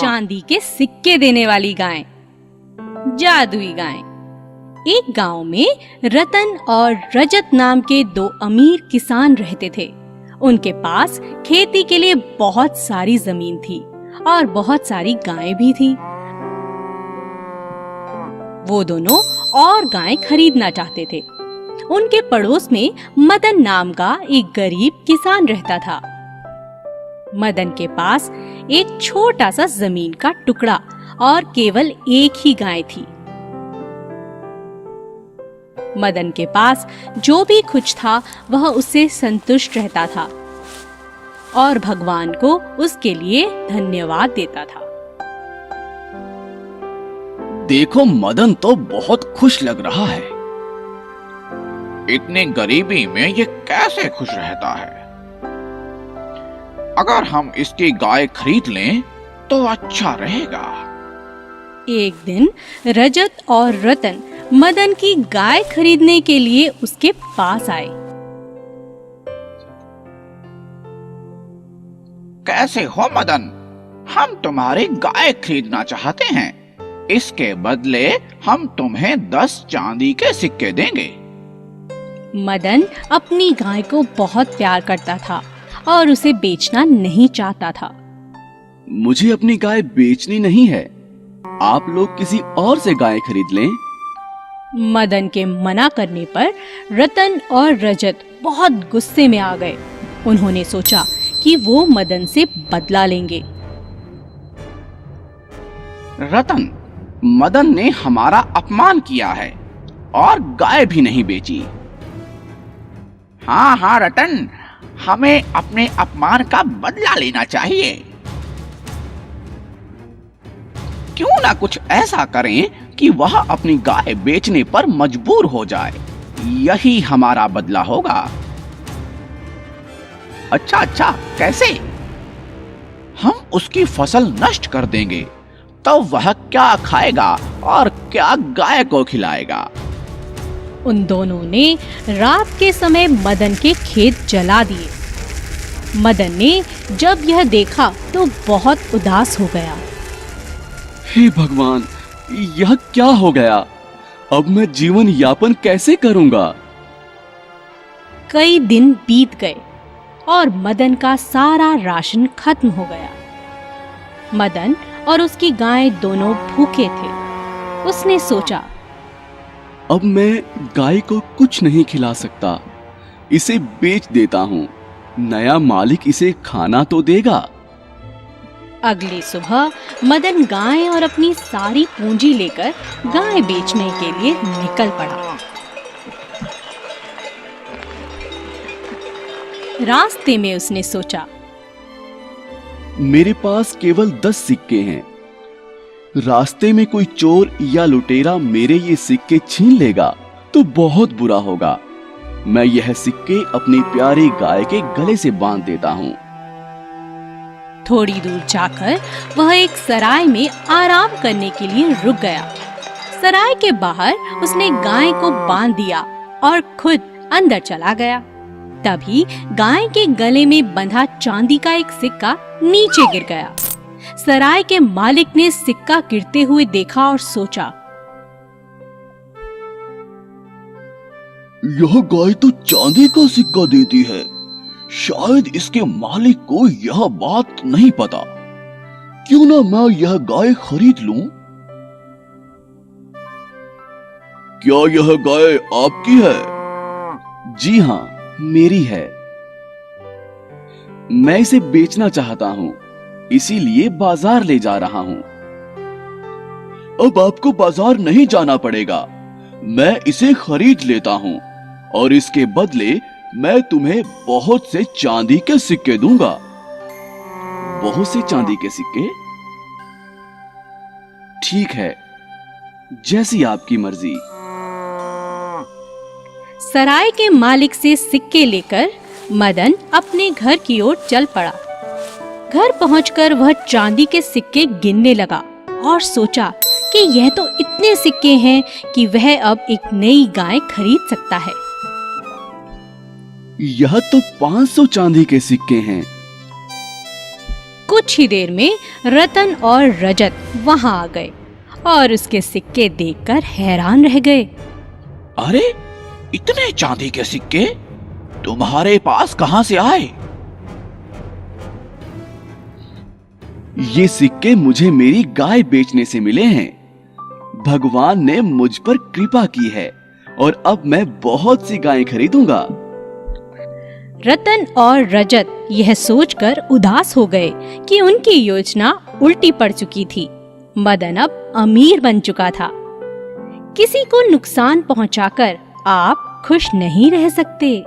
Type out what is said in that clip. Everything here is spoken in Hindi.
चांदी के सिक्के देने वाली गाय, जादुई गाय। एक गांव में रतन और रजत नाम के दो अमीर किसान रहते थे। उनके पास खेती के लिए बहुत सारी जमीन थी और बहुत सारी गायें भी थी। वो दोनों और गायें खरीदना चाहते थे। उनके पड़ोस में मदन नाम का एक गरीब किसान रहता था। मदन के पास एक छोटा सा जमीन का टुकड़ा और केवल एक ही गाय थी। मदन के पास जो भी कुछ था वह उससे संतुष्ट रहता था और भगवान को उसके लिए धन्यवाद देता था। देखो, मदन तो बहुत खुश लग रहा है। इतनी गरीबी में ये कैसे खुश रहता है? अगर हम इसकी गाय खरीद लें तो अच्छा रहेगा। एक दिन रजत और रतन मदन की गाय खरीदने के लिए उसके पास आए। कैसे हो मदन? हम तुम्हारी गाय खरीदना चाहते हैं। इसके बदले हम तुम्हें 10 चांदी के सिक्के देंगे। मदन अपनी गाय को बहुत प्यार करता था और उसे बेचना नहीं चाहता था। मुझे अपनी गाय बेचनी नहीं है, आप लोग किसी और से गाय खरीद लें। मदन के मना करने पर रतन और रजत बहुत गुस्से में आ गए। उन्होंने सोचा कि वो मदन से बदला लेंगे। रतन, मदन ने हमारा अपमान किया है और गाय भी नहीं बेची। हाँ रतन, हमें अपने अपमान का बदला लेना चाहिए। क्यों ना कुछ ऐसा करें कि वह अपनी गाय बेचने पर मजबूर हो जाए। यही हमारा बदला होगा। अच्छा, कैसे? हम उसकी फसल नष्ट कर देंगे, तो वह क्या खाएगा और क्या गाय को खिलाएगा? उन दोनों ने रात के समय मदन के खेत जला दिए। मदन ने जब यह देखा तो बहुत उदास हो गया। हे भगवान, यह क्या हो गया? अब मैं जीवन यापन कैसे करूंगा? कई दिन बीत गए और मदन का सारा राशन खत्म हो गया। मदन और उसकी गाय दोनों भूखे थे। उसने सोचा, अब मैं गाय को कुछ नहीं खिला सकता, इसे बेच देता हूँ। नया मालिक इसे खाना तो देगा। अगली सुबह मदन गाय और अपनी सारी पूंजी लेकर गाय बेचने के लिए निकल पड़ा। रास्ते में उसने सोचा, मेरे पास केवल 10 सिक्के हैं। रास्ते में कोई चोर या लुटेरा मेरे ये सिक्के छीन लेगा तो बहुत बुरा होगा। मैं यह सिक्के अपनी प्यारी गाय के गले से बांध देता हूँ। थोड़ी दूर जाकर वह एक सराय में आराम करने के लिए रुक गया। सराय के बाहर उसने गाय को बांध दिया और खुद अंदर चला गया। तभी गाय के गले में बंधा चांदी का एक सिक्का नीचे गिर गया। सराय के मालिक ने सिक्का गिरते हुए देखा और सोचा, यह गाय तो चांदी का सिक्का देती है। शायद इसके मालिक को यह बात नहीं पता। क्यों ना मैं यह गाय खरीद लूं? क्या यह गाय आपकी है? जी हाँ, मेरी है। मैं इसे बेचना चाहता हूँ, इसीलिए बाजार ले जा रहा हूँ। अब आपको बाजार नहीं जाना पड़ेगा। मैं इसे खरीद लेता हूँ और इसके बदले मैं तुम्हें बहुत से चांदी के सिक्के दूंगा। बहुत से चांदी के सिक्के? ठीक है, जैसी आपकी मर्जी। सराय के मालिक से सिक्के लेकर मदन अपने घर की ओर चल पड़ा। घर पहुंचकर वह चांदी के सिक्के गिनने लगा और सोचा कि यह तो इतने सिक्के हैं कि वह अब एक नई गाय खरीद सकता है। यह तो 500 चांदी के सिक्के हैं। कुछ ही देर में रतन और रजत वहां आ गए और उसके सिक्के देखकर हैरान रह गए। अरे, इतने चांदी के सिक्के तुम्हारे पास कहां से आए? ये सिक्के मुझे मेरी गाय बेचने से मिले हैं। भगवान ने मुझ पर कृपा की है और अब मैं बहुत सी गायें खरीदूंगा। रतन और रजत यह सोचकर उदास हो गए कि उनकी योजना उल्टी पड़ चुकी थी। मदन अब अमीर बन चुका था। किसी को नुकसान पहुंचाकर आप खुश नहीं रह सकते।